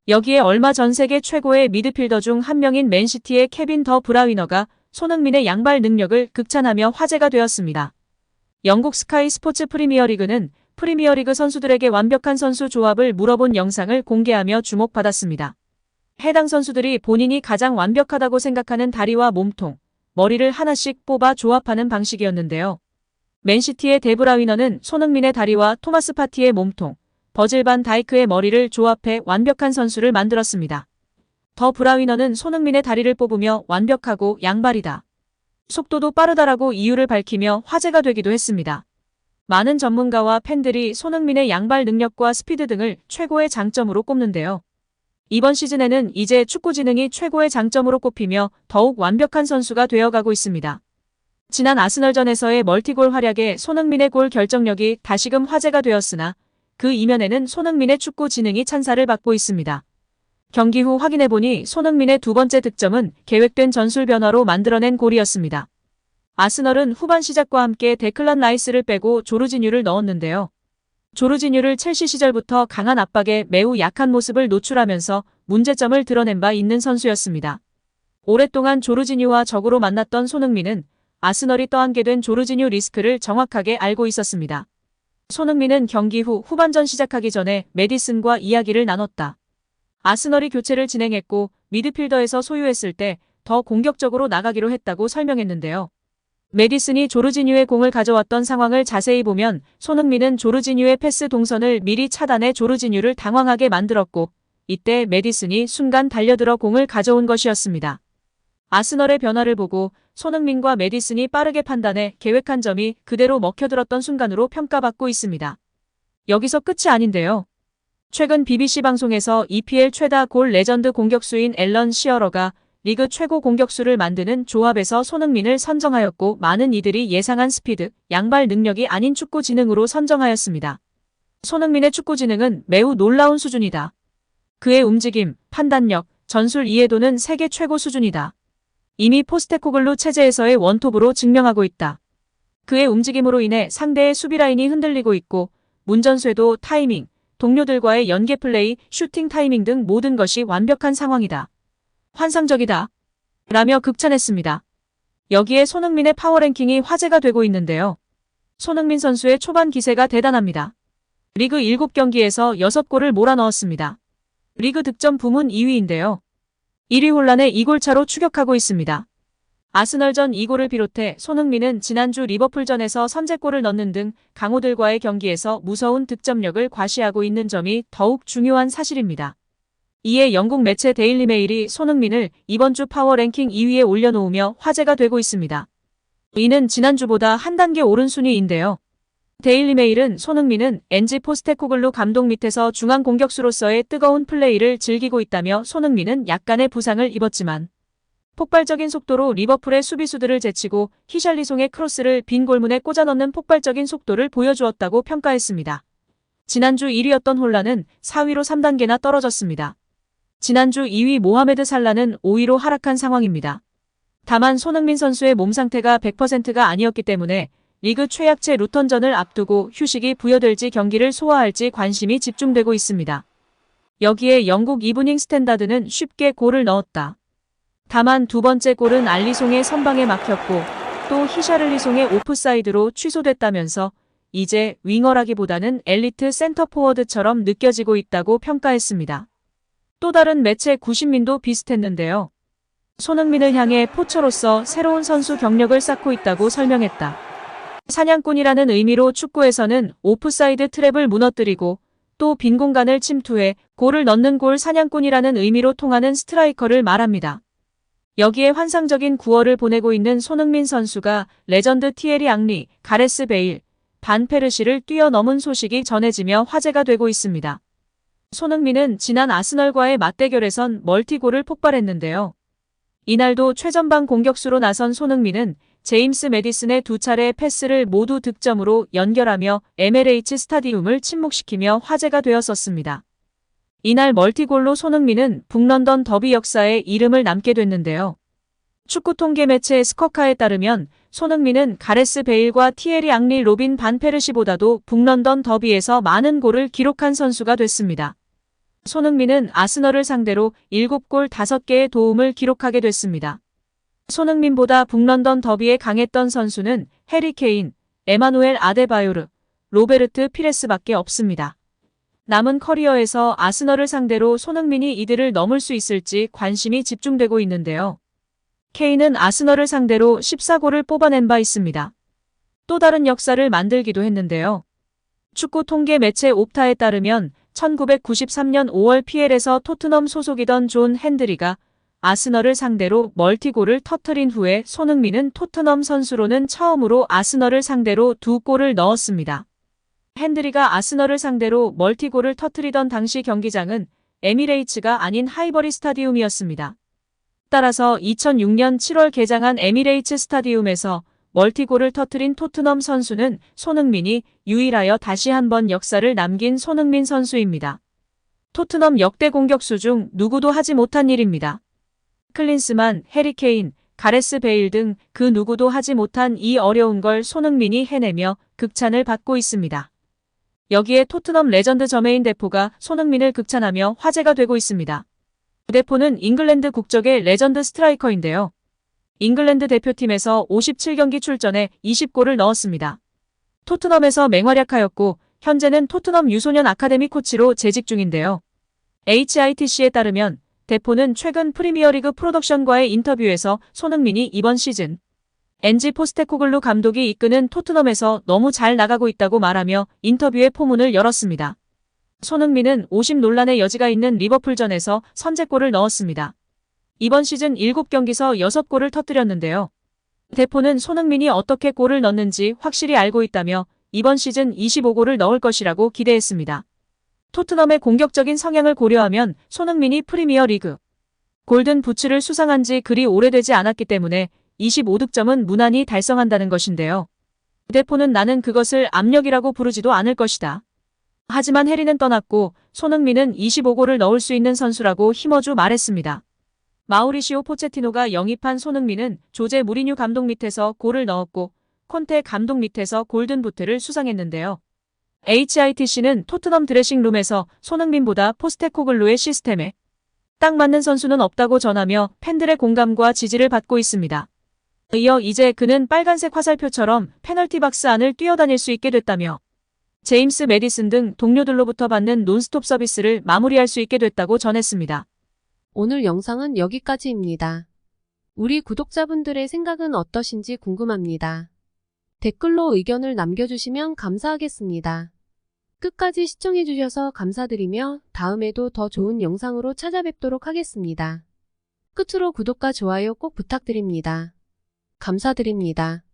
여기에 얼마 전 세계 최고의 미드필더 중 한 명인 맨시티의 케빈 더 브라위너가 손흥민의 양발 능력을 극찬하며 화제가 되었습니다. 영국 스카이 스포츠 프리미어리그는 프리미어리그 선수들에게 완벽한 선수 조합을 물어본 영상을 공개하며 주목받았습니다. 해당 선수들이 본인이 가장 완벽하다고 생각하는 다리와 몸통, 머리를 하나씩 뽑아 조합하는 방식이었는데요. 맨시티의 데브라위너는 손흥민의 다리와 토마스 파티의 몸통, 버질 반 다이크의 머리를 조합해 완벽한 선수를 만들었습니다. 더 브라위너는 손흥민의 다리를 뽑으며 완벽하고 양발이다. 속도도 빠르다라고 이유를 밝히며 화제가 되기도 했습니다. 많은 전문가와 팬들이 손흥민의 양발 능력과 스피드 등을 최고의 장점으로 꼽는데요. 이번 시즌에는 이제 축구지능이 최고의 장점으로 꼽히며 더욱 완벽한 선수가 되어가고 있습니다. 지난 아스널전에서의 멀티골 활약에 손흥민의 골 결정력이 다시금 화제가 되었으나 그 이면에는 손흥민의 축구 지능이 찬사를 받고 있습니다. 경기 후 확인해보니 손흥민의 두 번째 득점은 계획된 전술 변화로 만들어낸 골이었습니다. 아스널은 후반 시작과 함께 데클란 라이스를 빼고 조르지뉴를 넣었는데요. 조르지뉴를 첼시 시절부터 강한 압박에 매우 약한 모습을 노출하면서 문제점을 드러낸 바 있는 선수였습니다. 오랫동안 조르지뉴와 적으로 만났던 손흥민은 아스널이 떠안게 된 조르지뉴 리스크를 정확하게 알고 있었습니다. 손흥민은 경기 후 후반전 시작하기 전에 메디슨과 이야기를 나눴다. 아스널이 교체를 진행했고 미드필더에서 소유했을 때 더 공격적으로 나가기로 했다고 설명했는데요. 메디슨이 조르지뉴의 공을 가져왔던 상황을 자세히 보면 손흥민은 조르지뉴의 패스 동선을 미리 차단해 조르지뉴를 당황하게 만들었고 이때 메디슨이 순간 달려들어 공을 가져온 것이었습니다. 아스널의 변화를 보고 손흥민과 메디슨이 빠르게 판단해 계획한 점이 그대로 먹혀들었던 순간으로 평가받고 있습니다. 여기서 끝이 아닌데요. 최근 BBC 방송에서 EPL 최다 골 레전드 공격수인 앨런 시어러가 리그 최고 공격수를 만드는 조합에서 손흥민을 선정하였고 많은 이들이 예상한 스피드, 양발 능력이 아닌 축구 지능으로 선정하였습니다. 손흥민의 축구 지능은 매우 놀라운 수준이다. 그의 움직임, 판단력, 전술 이해도는 세계 최고 수준이다. 이미 포스테코글루 체제에서의 원톱으로 증명하고 있다. 그의 움직임으로 인해 상대의 수비 라인이 흔들리고 있고 문전쇄도, 타이밍, 동료들과의 연계 플레이, 슈팅 타이밍 등 모든 것이 완벽한 상황이다. 환상적이다. 라며 극찬했습니다. 여기에 손흥민의 파워랭킹이 화제가 되고 있는데요. 손흥민 선수의 초반 기세가 대단합니다. 리그 7경기에서 6골을 몰아넣었습니다. 리그 득점 부문 2위인데요. 1위 혼란의 2골차로 추격하고 있습니다. 아스널전 2골을 비롯해 손흥민은 지난주 리버풀전에서 선제골을 넣는 등 강호들과의 경기에서 무서운 득점력을 과시하고 있는 점이 더욱 중요한 사실입니다. 이에 영국 매체 데일리 메일이 손흥민을 이번 주 파워랭킹 2위에 올려놓으며 화제가 되고 있습니다. 이는 지난주보다 한 단계 오른 순위인데요. 데일리 메일은 손흥민은 엔지 포스테코글루 감독 밑에서 중앙 공격수로서의 뜨거운 플레이를 즐기고 있다며 손흥민은 약간의 부상을 입었지만 폭발적인 속도로 리버풀의 수비수들을 제치고 히샬리송의 크로스를 빈 골문에 꽂아 넣는 폭발적인 속도를 보여주었다고 평가했습니다. 지난주 1위였던 홀란은 4위로 3단계나 떨어졌습니다. 지난주 2위 모하메드 살라는 5위로 하락한 상황입니다. 다만 손흥민 선수의 몸 상태가 100%가 아니었기 때문에 리그 최약체 루턴전을 앞두고 휴식이 부여될지 경기를 소화할지 관심이 집중되고 있습니다. 여기에 영국 이브닝 스탠다드는 쉽게 골을 넣었다. 다만 두 번째 골은 알리송의 선방에 막혔고 또 히샤를리송의 오프사이드로 취소됐다면서 이제 윙어라기보다는 엘리트 센터포워드처럼 느껴지고 있다고 평가했습니다. 또 다른 매체 90민도 비슷했는데요. 손흥민을 향해 포처로서 새로운 선수 경력을 쌓고 있다고 설명했다. 사냥꾼이라는 의미로 축구에서는 오프사이드 트랩을 무너뜨리고 또 빈 공간을 침투해 골을 넣는 골 사냥꾼이라는 의미로 통하는 스트라이커를 말합니다. 여기에 환상적인 9월을 보내고 있는 손흥민 선수가 레전드 티에리 앙리, 가레스 베일, 반 페르시를 뛰어넘은 소식이 전해지며 화제가 되고 있습니다. 손흥민은 지난 아스널과의 맞대결에선 멀티골을 폭발했는데요. 이날도 최전방 공격수로 나선 손흥민은 제임스 메디슨의 두 차례의 패스를 모두 득점으로 연결하며 MLH 스타디움을 침묵시키며 화제가 되었었습니다. 이날 멀티골로 손흥민은 북런던 더비 역사에 이름을 남게 됐는데요. 축구 통계 매체 스커카에 따르면 손흥민은 가레스 베일과 티에리 앙리, 로빈 반 페르시보다도 북런던 더비에서 많은 골을 기록한 선수가 됐습니다. 손흥민은 아스널을 상대로 7골 5개의 도움을 기록하게 됐습니다. 손흥민보다 북런던 더비에 강했던 선수는 해리 케인, 에마누엘 아데바요르, 로베르트 피레스밖에 없습니다. 남은 커리어에서 아스널을 상대로 손흥민이 이들을 넘을 수 있을지 관심이 집중되고 있는데요. 케인은 아스널을 상대로 14골을 뽑아낸 바 있습니다. 또 다른 역사를 만들기도 했는데요. 축구 통계 매체 옵타에 따르면 1993년 5월 PL에서 토트넘 소속이던 존 핸드리가 아스널을 상대로 멀티골을 터뜨린 후에 손흥민은 토트넘 선수로는 처음으로 아스널을 상대로 2골을 넣었습니다. 핸드리가 아스널을 상대로 멀티골을 터뜨리던 당시 경기장은 에미레이츠가 아닌 하이버리 스타디움이었습니다. 따라서 2006년 7월 개장한 에미레이츠 스타디움에서 멀티골을 터뜨린 토트넘 선수는 손흥민이 유일하여 다시 한번 역사를 남긴 손흥민 선수입니다. 토트넘 역대 공격수 중 누구도 하지 못한 일입니다. 클린스만, 해리 케인, 가레스 베일 등 그 누구도 하지 못한 이 어려운 걸 손흥민이 해내며 극찬을 받고 있습니다. 여기에 토트넘 레전드 저메인 데포가 손흥민을 극찬하며 화제가 되고 있습니다. 데포는 잉글랜드 국적의 레전드 스트라이커인데요. 잉글랜드 대표팀에서 57경기 출전해 20골을 넣었습니다. 토트넘에서 맹활약하였고 현재는 토트넘 유소년 아카데미 코치로 재직 중인데요. HITC에 따르면 데포는 최근 프리미어리그 프로덕션과의 인터뷰에서 손흥민이 이번 시즌 엔지 포스테코글루 감독이 이끄는 토트넘에서 너무 잘 나가고 있다고 말하며 인터뷰의 포문을 열었습니다. 손흥민은 50 논란의 여지가 있는 리버풀전에서 선제골을 넣었습니다. 이번 시즌 7경기서 6골을 터뜨렸는데요. 데포는 손흥민이 어떻게 골을 넣는지 확실히 알고 있다며 이번 시즌 25골을 넣을 것이라고 기대했습니다. 토트넘의 공격적인 성향을 고려하면 손흥민이 프리미어 리그 골든 부츠를 수상한 지 그리 오래되지 않았기 때문에 25득점은 무난히 달성한다는 것인데요. 데포는 나는 그것을 압력이라고 부르지도 않을 것이다. 하지만 해리는 떠났고 손흥민은 25골을 넣을 수 있는 선수라고 힘어주 말했습니다. 마우리시오 포체티노가 영입한 손흥민은 조제 무리뉴 감독 밑에서 골을 넣었고 콘테 감독 밑에서 골든부트를 수상했는데요. HITC는 토트넘 드레싱룸에서 손흥민보다 포스테코글루의 시스템에 딱 맞는 선수는 없다고 전하며 팬들의 공감과 지지를 받고 있습니다. 이어 이제 그는 빨간색 화살표처럼 페널티 박스 안을 뛰어다닐 수 있게 됐다며 제임스 메디슨 등 동료들로부터 받는 논스톱 서비스를 마무리할 수 있게 됐다고 전했습니다. 오늘 영상은 여기까지입니다. 우리 구독자분들의 생각은 어떠신지 궁금합니다. 댓글로 의견을 남겨주시면 감사하겠습니다. 끝까지 시청해주셔서 감사드리며 다음에도 더 좋은 영상으로 찾아뵙도록 하겠습니다. 끝으로 구독과 좋아요 꼭 부탁드립니다. 감사드립니다.